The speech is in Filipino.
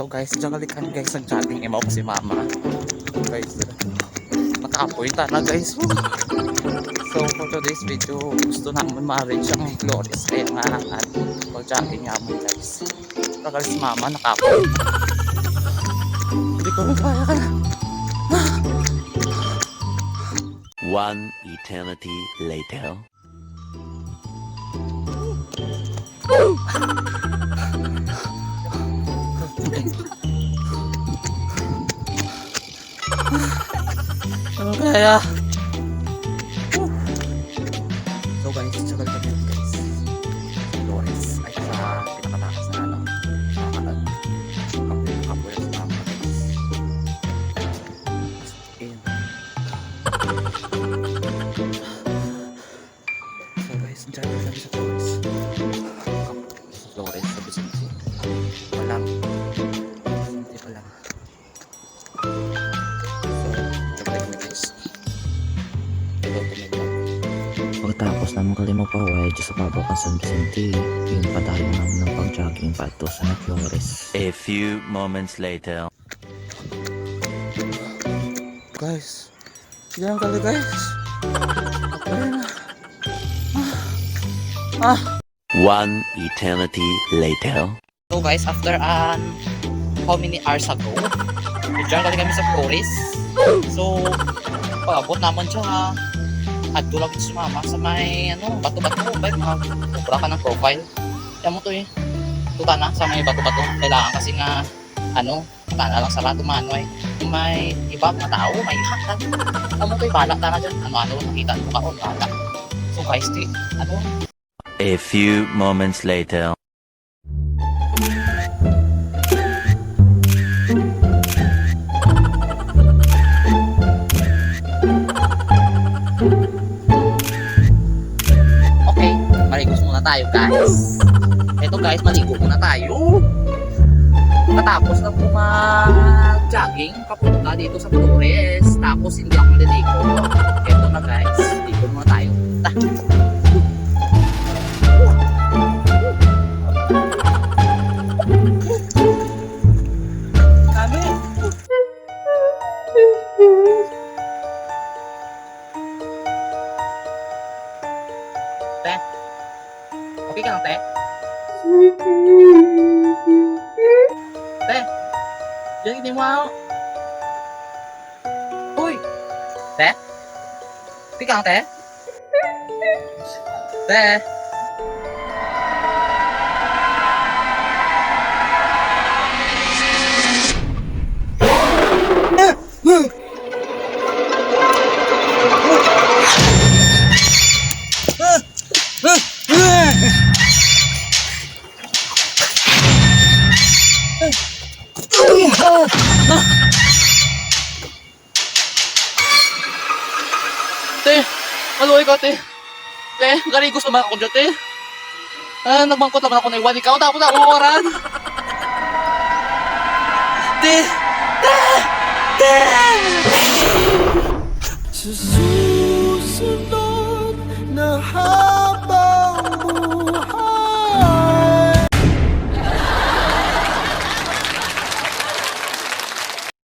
So guys, kalikan guys ang chatting emo ko si mama. Guys, nakapunta na guys. So for today's video, gusto namin ma-reach ang Flores. Kaya nga at pag-chatting nga mo guys. Tagal si mama nakapunta. Hindi ko kaya ka na. One eternity later. Ano kaya? So guys, tsaka kami guys. Flores ay sa pinakatakas na ano. Kapoy sa mama guys. So guys, tsaka kami sa Flores. Flores sa Vicente. Walang hindi pa lang. Pagkatapos naman kalimang paway sa baba ka San Vicente, yung padayo naman ng pag-jogging pato sa Flores. A few moments later. Guys, yan kali guys. Okay na. One eternity later. So guys, after how many hours ago, diyan kali kami sa Flores. So, pag-abot naman siya, adto lang si mama sa may bato-bato, bay mga kubra ka ng profile. Kaya mo to tuta na sa may bato-bato. Kailangan kasi nga tana lang sa rato mano kung may iba mga tao, may hakan. Mo to balak na dyan. Nakita mo ka balak. So guys, A few moments later. Maligos muna tayo guys. Ito guys, maligo muna tayo. Matapos na po mag-jogging papunta dito sa Flores. Tapos hindi ako maliligo. Ito na guys, ligo muna tayo. Kami. Te, okay ka lang, te? Te, diyan hindi mo ako. Uy! Te? Okay ka lang, te? Te? Te, maluwi ko, te. Te, garigos naman ako dyan, te. Nagbangkot naman ako na iwan ikaw, tapos ako oran. Te! Te! Te!